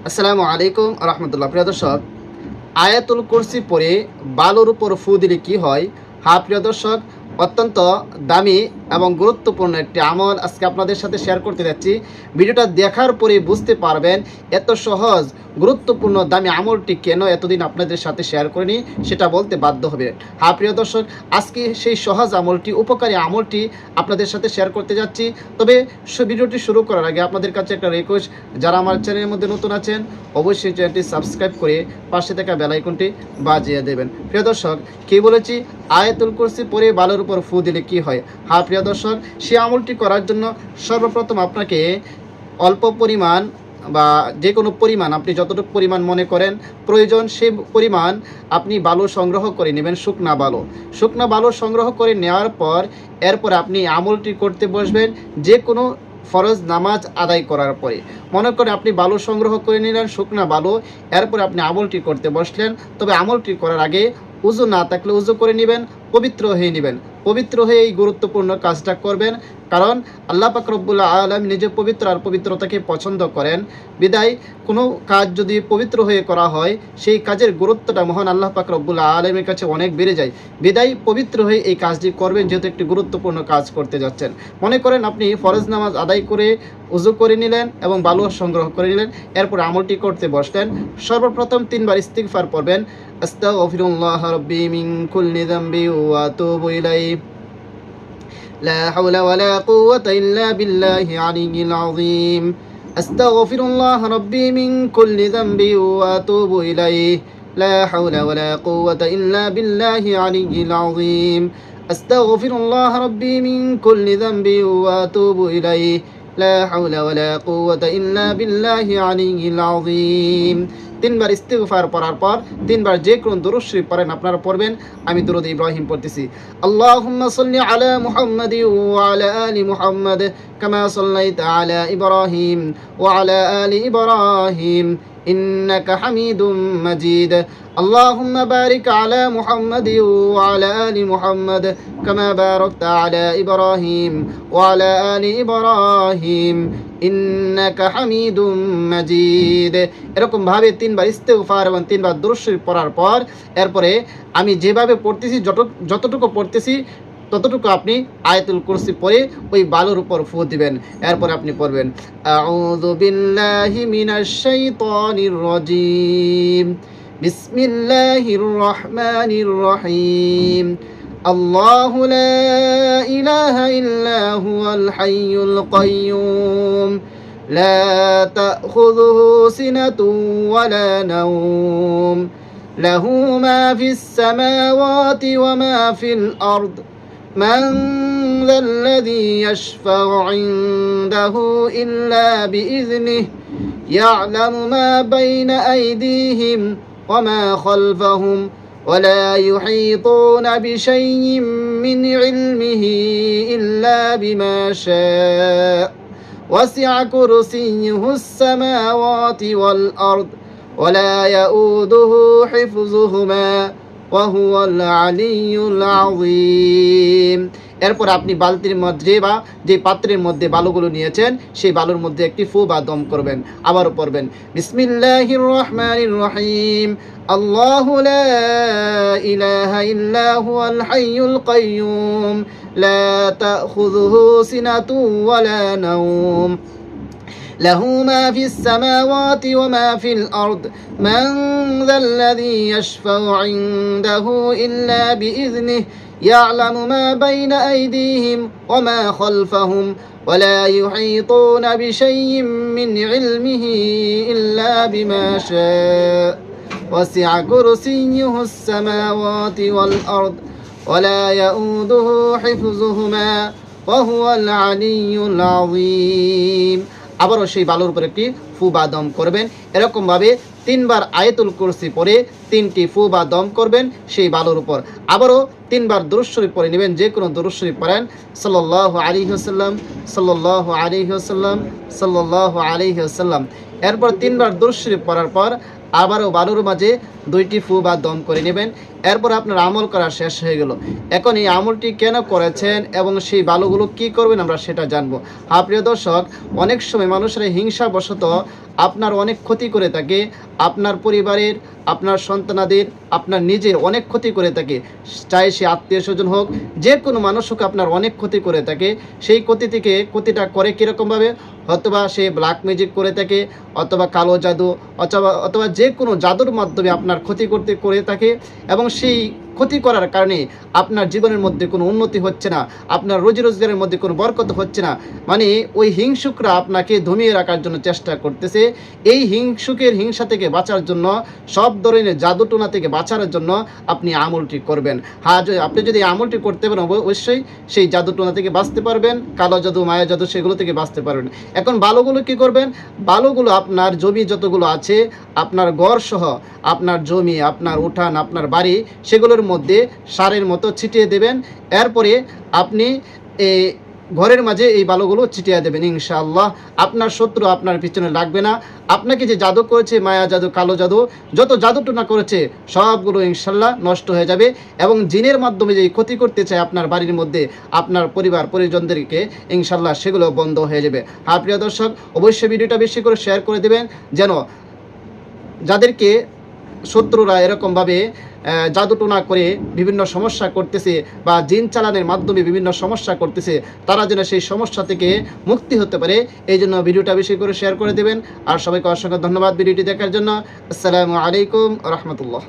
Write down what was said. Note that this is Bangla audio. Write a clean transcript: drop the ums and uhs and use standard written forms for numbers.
আসসালামু আলাইকুম রহমতুল্লাহ। প্রিয় দর্শক, আয়াতুল কুরসি পড়ে বালুর উপর ফু দিলে কি হয়? প্রিয় দর্শক, অত্যন্ত দামি এবং গুরুত্বপূর্ণ একটি আমল আজকে আপনাদের সাথে শেয়ার করতে যাচ্ছি। ভিডিওটা দেখার পরে বুঝতে পারবেন এত সহজ গুরুত্বপূর্ণ দামি আমলটি কেন এতদিন আপনাদের সাথে শেয়ার করিনি, সেটা বলতে বাধ্য হবে। প্রিয় দর্শক, আজকে সেই সহজ আমলটি, উপকারী আমলটি আপনাদের সাথে শেয়ার করতে যাচ্ছি। তবে ভিডিওটি শুরু করার আগে আপনাদের কাছে একটা রিকোয়েস্ট, যারা আমার চ্যানেলের মধ্যে নতুন আছেন অবশ্যই চ্যানেলটি সাবস্ক্রাইব করে পাশে থাকা বেল আইকনটি বাজিয়ে দেবেন। প্রিয় দর্শক, কি বলেছি? আয়াতুল কুরসি পড়ে বালুর উপর ফু দিলে কি হয়? প্রিয় দর্শক, সে আমলটি করার জন্য সর্বপ্রথম আপনাকে অল্প পরিমাণ বা যে কোনো পরিমাণ, আপনি যতটুকু পরিমাণ মনে করেন প্রয়োজন সেই পরিমাণ আপনি বালু সংগ্রহ করে নেবেন। শুকনা বালু সংগ্রহ করে নেওয়ার পর এরপর আপনি আমলটি করতে বসবেন যে কোনো ফরজ নামাজ আদায় করার পরে। মনে করে আপনি বালু সংগ্রহ করে নিলেন, শুকনা বালু, এরপর আপনি আমলটি করতে বসলেন। তবে আমলটি করার আগে উজু না থাকলে উজু করে নেবেন, পবিত্র হয়ে নেবেন। পবিত্র হয়ে এই গুরুত্বপূর্ণ কাজটা করবেন, কারণ আল্লাহ পাক রব্বুল আলামিন নিজে পবিত্র আর পবিত্রতাকে পছন্দ করেন। বিদায় কোনো কাজ যদি পবিত্র হয়ে করা হয় সেই কাজের গুরুত্বটা মহান আল্লাহ পাক রব্বুল আলামিনের কাছে অনেক বেড়ে যায়। বিদায় পবিত্র হয়ে এই কাজটি করবেন, যেহেতু একটি গুরুত্বপূর্ণ কাজ করতে যাচ্ছেন। মনে করেন আপনি ফরজ নামাজ আদায় করে উজু করে নিলেন এবং বালু সংগ্রহ করে নিলেন, এরপর আমলটি করতে বসলেন। সর্বপ্রথম 3 বার ইস্তিগফার পড়বেন। আস্তাগফিরুল্লাহ রাব্বি মিন কুল্লি যামবি ওয়া আতুবু ইলাইহি لا حول ولا قوة إلا بالله العلي العظيم أستغفر الله ربي من كل ذنب وأتوب إليه لا حول ولا قوة إلا بالله العلي العظيم أستغفر الله ربي من كل ذنب وأتوب إليه لا حول ولا قوة إلا بالله العلي العظيم। 3 বার ইস্তিগফার পড়ার পর 3 বার যে কোন দরুদ শরীফ পড়েন আপনারা পড়বেন। আমি দরুদ ইব্রাহিম পড়তেছি। আল্লাহুম্মা সাল্লি আলা মুহাম্মাদি ওয়া আলা আলি মুহাম্মাদ কামা সাল্লাইতা আলা ইব্রাহিম ওয়া আলা আলি ইব্রাহিম إنك حميد مجيد اللهم بارك على محمد وعلى آل محمد كما باركت على إبراهيم وعلى آل إبراهيم إنك حميد مجيد। এরকম ভাবে 3 বার ইস্তিগফার এবং 3 বার দরুদ শরীফ পড়ার পর এরপরে আমি যেভাবে পড়তেছি, যতটুকু পড়তেছি ততটুকু আপনি আয়াতুল কুরসি পড়ে ওই বালুর উপর ফু দিবেন। এরপর আপনি পড়বেন আউযু বিল্লাহি মিনাশ শাইতানির রাজীম বিসমিল্লাহির রহমানির রহিম আল্লাহু লা ইলাহা ইল্লা হুয়াল হাইয়ুল কাইয়্যুম লা তাখুযুহু সিনাতুন ওয়ালা নাওম লাহু মা ফিস সামাওয়াতি ওয়া মা ফিল আরদ من ذا الذي يشفع عنده إلا بإذنه يعلم ما بين أيديهم وما خلفهم ولا يحيطون بشيء من علمه إلا بما شاء وسع كرسيه السماوات والأرض ولا يؤوده حفظهما ওয়াহুয়াল আলিয়্যুল আযীম। এরপর আপনি বালতির মধ্যে বা যে পাত্রের মধ্যে বালুগুলো নিয়েছেন সেই বালুর মধ্যে একটি ফু বা দম করবেন। আবারও পড়বেন বিসমিল্লাহির রহমানির রহিম আল্লাহু লা ইলাহা ইল্লা হুয়াল হাইয়ুল কাইয়্যুম লা তাখুযুহু সিনাতুন ওয়ালা নাওম له ما في السماوات وما في الأرض من ذا الذي يشفع عنده إلا بإذنه يعلم ما بين أيديهم وما خلفهم ولا يحيطون بشيء من علمه إلا بما شاء وسع كرسيه السماوات والأرض ولا يؤوده حفظهما وهو العلي العظيم। আবারও সেই বালুর উপর একটি ফু বা দম করবেন। এরকমভাবে 3 বার আয়াতুল কুরসি পড়ে 3টি ফু বা দম করবেন সেই বালুর উপর। আবারও 3 বার দরুদ শরীফ পড়ে নেবেন, যে কোনো দরুদ শরীফ পড়েন সাল্লাল্লাহু আলাইহি ওয়াসাল্লাম সাল্লাল্লাহু আলাইহি ওয়াসাল্লাম সাল্লাল্লাহু আলাইহি ওয়াসাল্লাম। এরপর 3 বার দরুদ শরীফ পড়ার পর আবারও বালুর মাঝে 2টি ফু বা দম করে নেবেন। এরপর আপনার আমল করা শেষ হয়ে গেল। এখন এই আমলটি কেন করেছেন এবং সেই বালুগুলো কি করবেন আমরা সেটা জানবো। প্রিয় দর্শক, অনেক সময় মানুষের হিংসাবশত আপনার অনেক ক্ষতি করে থাকে, আপনার পরিবারের, আপনার সন্তানাদের, আপনার নিজের অনেক ক্ষতি করে থাকে, চাই সে আত্মীয় স্বজন হোক, যে কোনো মানুষ হোক আপনার অনেক ক্ষতি করে থাকে। সেই ক্ষতি থেকে ক্ষতিটা করে কীরকমভাবে, অথবা সে ব্ল্যাক ম্যাজিক করে থাকে, অথবা কালো জাদু, অথবা যে কোনো জাদুর মাধ্যমে আপনার ক্ষতি করে থাকে, এবং সেই ক্ষতি করার কারণে আপনার জীবনের মধ্যে কোনো উন্নতি হচ্ছে না, আপনার রোজি রোজগারের মধ্যে কোনো বরকত হচ্ছে না। মানে ওই হিংসুকরা আপনাকে দমিয়ে রাখার জন্য চেষ্টা করতেছে। এই হিংসুকের হিংসা থেকে বাঁচার জন্য, সব ধরনের জাদুটোনা থেকে বাঁচার জন্য আপনি আমলটি করবেন। হ্যাঁ, আপনি যদি আমলটি করতে পারেন অবশ্যই সেই জাদুটোনা থেকে বাঁচতে পারবেন, কালো জাদু, মায়া জাদু সেগুলো থেকে বাঁচতে পারবেন। এখন ভালোগুলো কি করবেন? ভালোগুলো আপনার জমি যতগুলো আছে, আপনার ঘর সহ আপনার জমি, আপনার উঠান, আপনার বাড়ি, সেগুলোর মধ্যে সারের মতো ছিটিয়ে দেবেন। এরপরে আপনি এই ঘরের মাঝে এই বালুগুলো ছিটিয়ে দেবেন। ইনশাআল্লাহ আপনার শত্রু আপনার পিছনে লাগবে না। আপনাকে যে জাদু করেছে, মায়া জাদু, কালো জাদু, যত জাদুটোনা করেছে সবগুলো ইনশাআল্লাহ নষ্ট হয়ে যাবে। এবং জিনের মাধ্যমে যে ক্ষতি করতে চায় আপনার বাড়ির মধ্যে, আপনার পরিবার পরিজনদেরকে, ইনশাআল্লাহ সেগুলো বন্ধ হয়ে যাবে। হ্যাঁ প্রিয় দর্শক, অবশ্যই ভিডিওটা বেশি করে শেয়ার করে দেবেন, যেন যাদেরকে শত্রুরা এরকমভাবে জাদুটোনা করে বিভিন্ন সমস্যা করতেছে, বা জিন চালানের মাধ্যমে বিভিন্ন সমস্যা করতেছে, তারা যেন সেই সমস্যা থেকে মুক্তি হতে পারে। এই জন্য ভিডিওটা বেশি করে শেয়ার করে দেবেন। আর সবাইকে অসংখ্য ধন্যবাদ ভিডিওটি দেখার জন্য। আসসালামু আলাইকুম রহমতুল্লাহ।